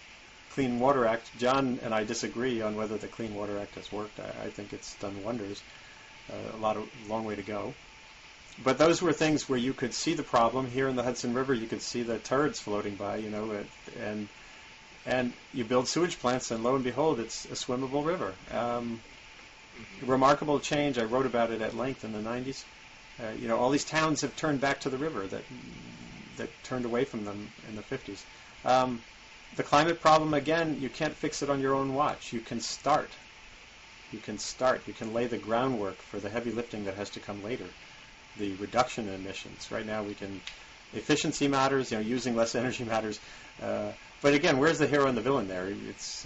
Speaker 2: Clean Water Act, John and I disagree on whether the Clean Water Act has worked. I think it's done wonders. Long way to go. But those were things where you could see the problem. Here in the Hudson River, you could see the turds floating by, and you build sewage plants, and lo and behold, it's a swimmable river. Remarkable change. I wrote about it at length in the 90s. All these towns have turned back to the river that turned away from them in the 50s. The climate problem, again, you can't fix it on your own watch. You can start. You can lay the groundwork for the heavy lifting that has to come later. The reduction in emissions. Right now, efficiency matters. Using less energy matters. But again, where's the hero and the villain there? It's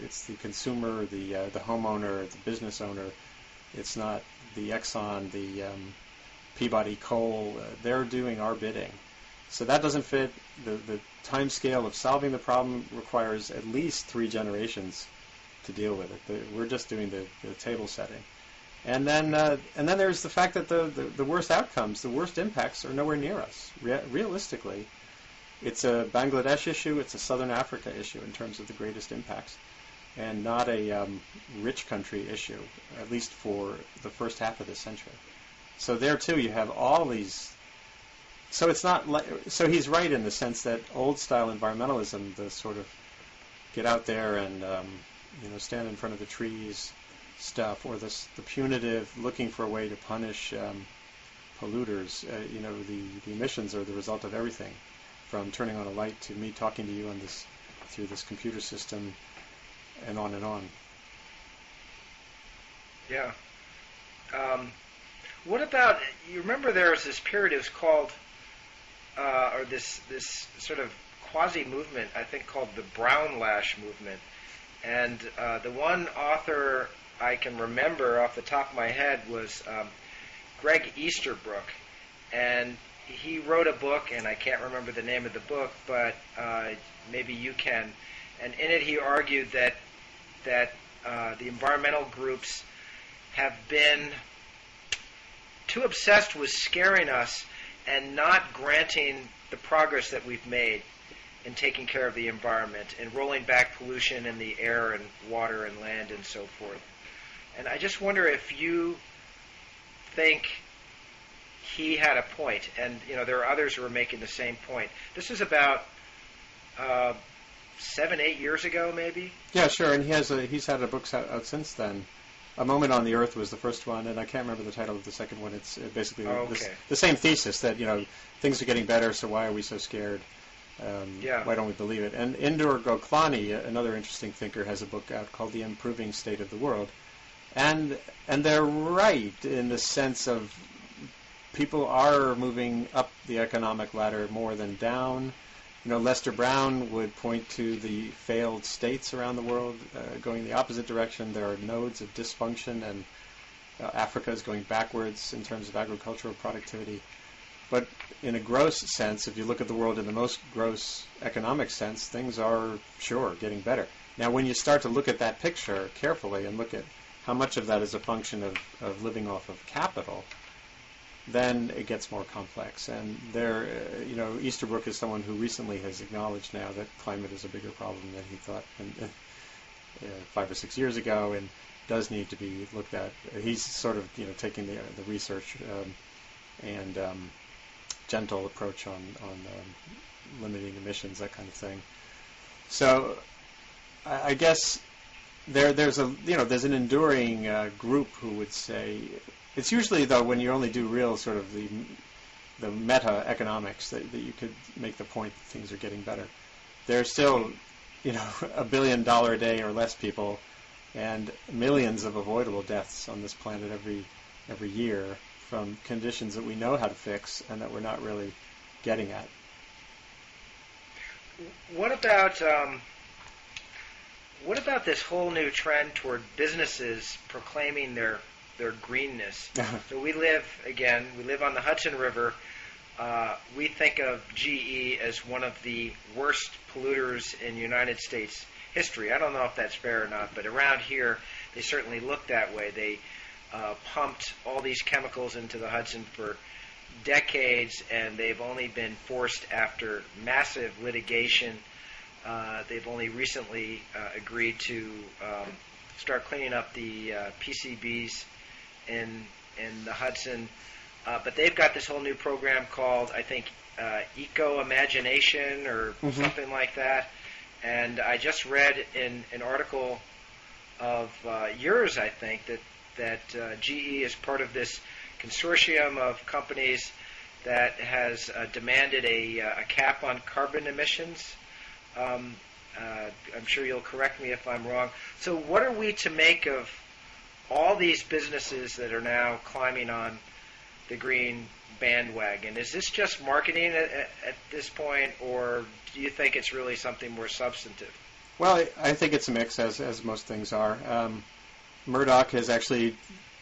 Speaker 2: it's the consumer, the homeowner, the business owner. It's not the Exxon, the Peabody Coal. They're doing our bidding. So that doesn't fit. The time scale of solving the problem requires at least 3 generations to deal with it. We're just doing the table setting. And then there's the fact that the worst outcomes, the worst impacts are nowhere near us. Realistically, it's a Bangladesh issue, it's a Southern Africa issue in terms of the greatest impacts, and not a rich country issue, at least for the first half of this century. So there too you have all these. So it's not like, so he's right in the sense that old style environmentalism, the sort of get out there and stand in front of the trees stuff, or the punitive, looking for a way to punish polluters. The emissions are the result of everything, from turning on a light to me talking to you on this through this computer system, and on and on.
Speaker 1: Yeah. What about, you remember there was this period, it was called, or this sort of quasi-movement, I think, called the Brown Lash movement. And the one author I can remember off the top of my head was Greg Easterbrook. And he wrote a book, and I can't remember the name of the book, but maybe you can. And in it he argued that the environmental groups have been too obsessed with scaring us and not granting the progress that we've made in taking care of the environment and rolling back pollution in the air and water and land and so forth. And I just wonder if you think he had a point, and there are others who are making the same point. This is about 7-8 years ago, maybe.
Speaker 2: Yeah, sure. And he's had a book out since then. A Moment on the Earth was the first one, and I can't remember the title of the second one. It's basically the same thesis that, things are getting better, so why are we so scared? Why don't we believe it? And Indor Goklani, another interesting thinker, has a book out called The Improving State of the World. And they're right in the sense of people are moving up the economic ladder more than down. Lester Brown would point to the failed states around the world going the opposite direction. There are nodes of dysfunction, and Africa is going backwards in terms of agricultural productivity. But in a gross sense, if you look at the world in the most gross economic sense, things are, sure, getting better. Now, when you start to look at that picture carefully and look at how much of that is a function of living off of capital, then it gets more complex. And there, Easterbrook is someone who recently has acknowledged now that climate is a bigger problem than he thought 5 or 6 years ago, and does need to be looked at. He's sort of, taking the research and gentle approach on limiting emissions, that kind of thing. So I guess there's an enduring group who would say, it's usually, though, when you only do real sort of the meta economics that you could make the point that things are getting better. There's still, $1 billion a day or less people, and millions of avoidable deaths on this planet every year from conditions that we know how to fix and that we're not really getting at.
Speaker 3: What about this whole new trend toward businesses proclaiming their greenness? So we live on the Hudson River. We think of GE as one of the worst polluters in United States history. I don't know if that's fair or not, but around here they certainly look that way. They pumped all these chemicals into the Hudson for decades, and they've only been forced after massive litigation. They've only recently agreed to start cleaning up the PCBs in the Hudson. But they've got this whole new program called, I think, Eco Imagination or something like that. And I just read in an article of yours, I think, that GE is part of this consortium of companies that has demanded a cap on carbon emissions. I'm sure you'll correct me if I'm wrong. So what are we to make of all these businesses that are now climbing on the green bandwagon? Is this just marketing at this point, or do you think it's really something more substantive?
Speaker 2: Well, I think it's a mix, as most things are. Murdoch has actually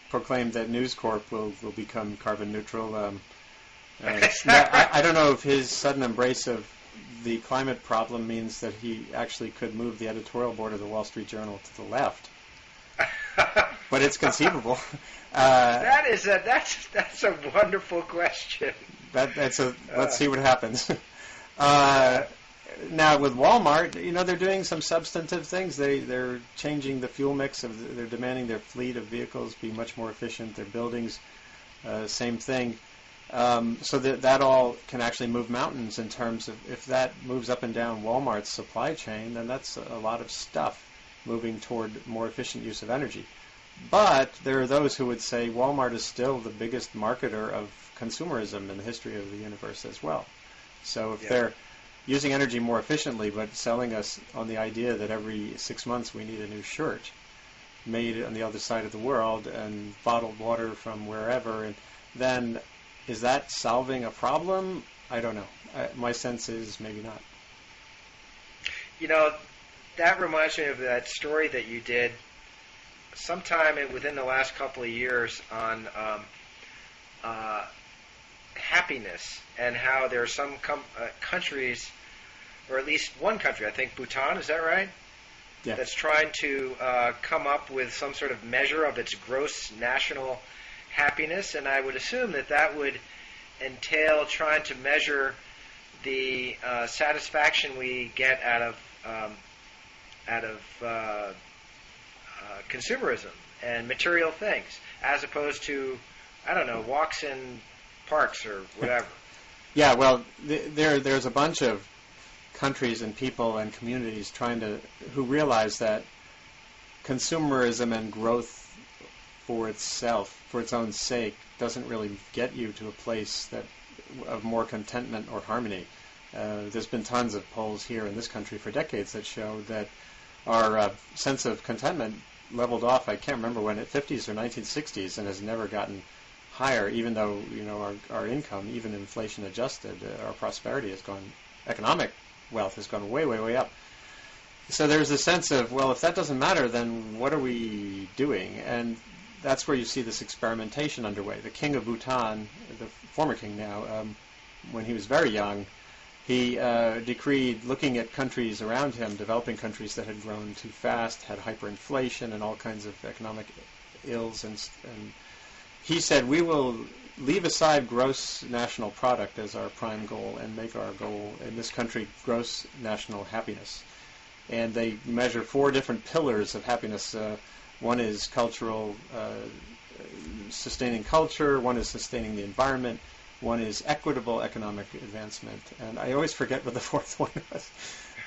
Speaker 2: proclaimed that News Corp will become carbon neutral. I don't know if his sudden embrace of the climate problem means that he actually could move the editorial board of the Wall Street Journal to the left. But it's conceivable.
Speaker 3: That's a wonderful question.
Speaker 2: Let's see what happens. Now with Walmart, they're doing some substantive things. They're changing the fuel mix. They're demanding their fleet of vehicles be much more efficient. Their buildings, same thing. So that all can actually move mountains in terms of, if that moves up and down Walmart's supply chain, then that's a lot of stuff moving toward more efficient use of energy. But there are those who would say Walmart is still the biggest marketer of consumerism in the history of the universe as well. So if they're using energy more efficiently but selling us on the idea that every 6 months we need a new shirt made on the other side of the world and bottled water from wherever, and then is that solving a problem? I don't know. My sense is maybe not.
Speaker 3: That reminds me of that story that you did sometime within the last couple of years on happiness, and how there are some countries, or at least one country, I think Bhutan, is that right?
Speaker 2: Yeah.
Speaker 3: That's trying to come up with some sort of measure of its gross national happiness, and I would assume that would entail trying to measure the satisfaction we get out of consumerism and material things, as opposed to, I don't know, walks in parks or whatever.
Speaker 2: Yeah, well, there's a bunch of countries and people and communities who realize that consumerism and growth for itself, for its own sake, doesn't really get you to a place that of more contentment or harmony. There's been tons of polls here in this country for decades that show that our sense of contentment leveled off. I can't remember when, at 50s or 1960s, and has never gotten higher, even though our income, even inflation adjusted, our prosperity has gone, economic wealth has gone way, way, way up. So there's a sense of, well, if that doesn't matter, then what are we doing? And that's where you see this experimentation underway. The king of Bhutan, the former king now, when he was very young, he decreed, looking at countries around him, developing countries that had grown too fast, had hyperinflation and all kinds of economic ills, and he said, we will leave aside gross national product as our prime goal and make our goal in this country gross national happiness. And they measure 4 different pillars of happiness. One is cultural, sustaining culture. One is sustaining the environment. One is equitable economic advancement. And I always forget what the 4th one was.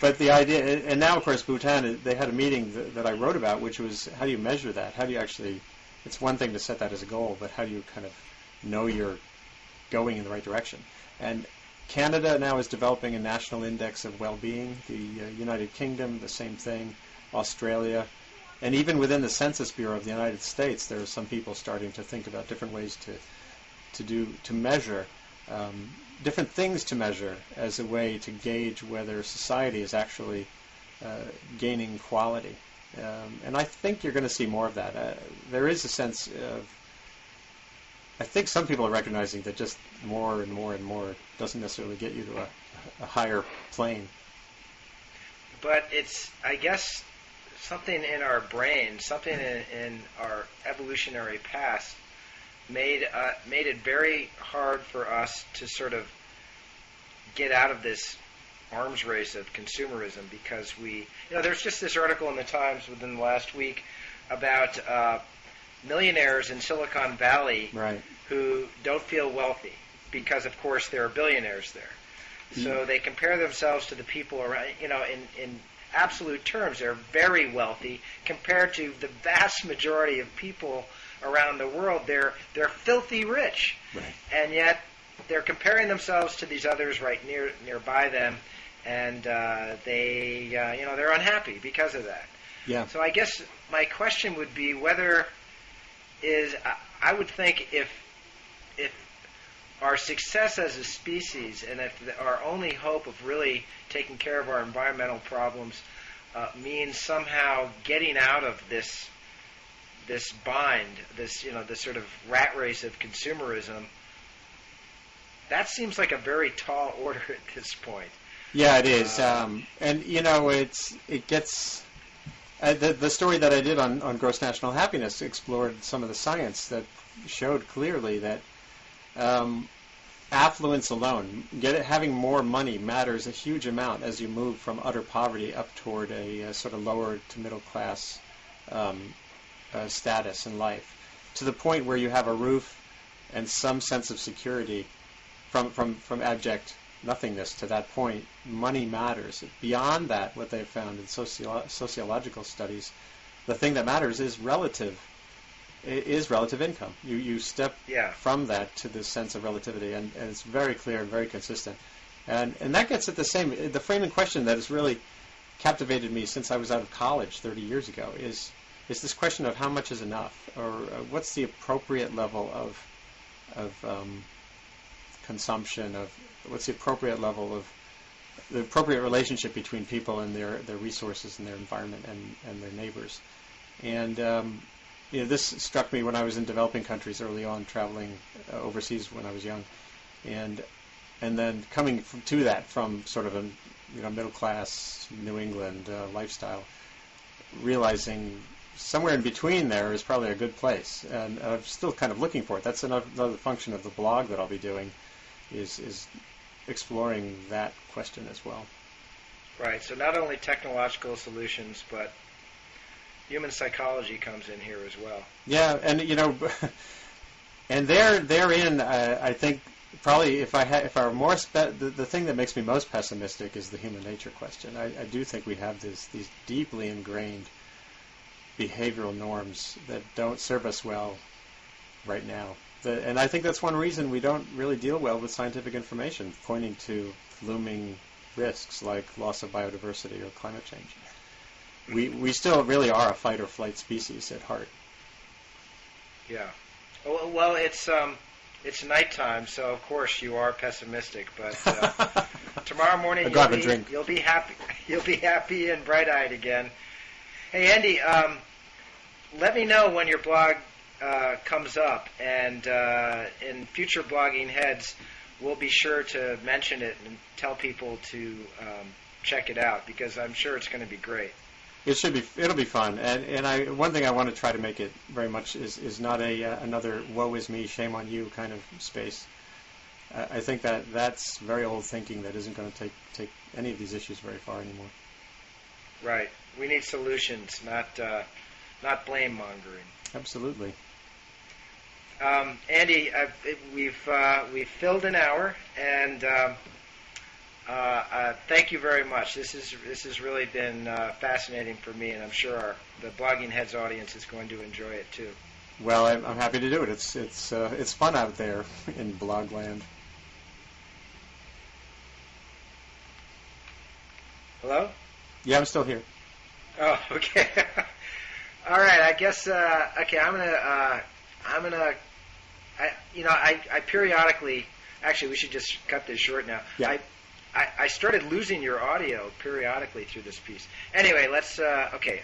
Speaker 2: But the idea, and now, of course, Bhutan, they had a meeting that I wrote about, which was, how do you measure that? How do you actually, it's one thing to set that as a goal, but how do you kind of know you're going in the right direction? And Canada now is developing a national index of well-being. The United Kingdom, the same thing. Australia. And even within the Census Bureau of the United States, there are some people starting to think about different ways to measure, different things to measure as a way to gauge whether society is actually gaining quality. And I think you're going to see more of that. There is a sense of, I think some people are recognizing that just more and more and more doesn't necessarily get you to a higher plane.
Speaker 1: But it's, I guess, something in our brain, something in our evolutionary past made it very hard for us to sort of get out of this arms race of consumerism, because there's just this article in the Times within the last week about millionaires in Silicon Valley,
Speaker 2: right,
Speaker 1: who don't feel wealthy because, of course, there are billionaires there. So they compare themselves to the people around, in absolute terms, they're very wealthy compared to the vast majority of people around the world. They're filthy rich,
Speaker 2: right,
Speaker 1: and yet they're comparing themselves to these others right nearby them, and they're unhappy because of that.
Speaker 2: Yeah.
Speaker 1: So I guess my question would be I would think if our success as a species, and if our only hope of really taking care of our environmental problems means somehow getting out of this bind, this sort of rat race of consumerism, that seems like a very tall order at this point.
Speaker 2: Yeah, it is. And it gets. The story that I did on gross national happiness explored some of the science that showed clearly that affluence alone, having more money, matters a huge amount as you move from utter poverty up toward a sort of lower to middle class status in life, to the point where you have a roof and some sense of security. From abject nothingness to that point, money matters. Beyond that, what they've found in sociological studies, the thing that matters is relative income. You step from that to this sense of relativity, and it's very clear and very consistent. And that gets at the framing question that has really captivated me since I was out of college 30 years ago is this question of how much is enough, or what's the appropriate level of consumption, of what's the appropriate level of the appropriate relationship between people and their resources and their environment and their neighbors. And this struck me when I was in developing countries early on, traveling overseas when I was young, and then coming to that from sort of a middle class New England lifestyle, realizing somewhere in between there is probably a good place, and I'm still kind of looking for it. That's another function of the blog that I'll be doing, is exploring that question as well.
Speaker 1: Right. So not only technological solutions, but human psychology comes in here as well.
Speaker 2: Yeah, and and therein, I think probably if I were more the thing that makes me most pessimistic is the human nature question. I do think we have these deeply ingrained behavioral norms that don't serve us well right now. And I think that's one reason we don't really deal well with scientific information pointing to looming risks like loss of biodiversity or climate change. We still really are a fight or flight species at heart.
Speaker 3: Yeah. Well, it's nighttime, so of course you are pessimistic. But tomorrow morning you'll be happy. You'll be happy and bright-eyed again. Hey, Andy, let me know when your blog comes up, and in future blogging heads, we'll be sure to mention it and tell people to check it out, because I'm sure it's going to be great.
Speaker 2: It'll be fun, and one thing I want to try to make it very much is not another woe is me, shame on you kind of space. I think that's very old thinking that isn't going to take any of these issues very far anymore.
Speaker 3: Right. We need solutions, not blame mongering.
Speaker 2: Absolutely.
Speaker 3: Andy, we've filled an hour, and thank you very much. This has really been fascinating for me, and I'm sure the Blogging Heads audience is going to enjoy it too.
Speaker 2: Well, I'm happy to do it. It's fun out there in blogland.
Speaker 3: Hello?
Speaker 2: Yeah, I'm still here.
Speaker 3: Oh, okay. All right. I guess. Okay. I periodically. Actually, we should just cut this short now.
Speaker 2: Yeah.
Speaker 3: I started losing your audio periodically through this piece. Anyway, let's. Okay.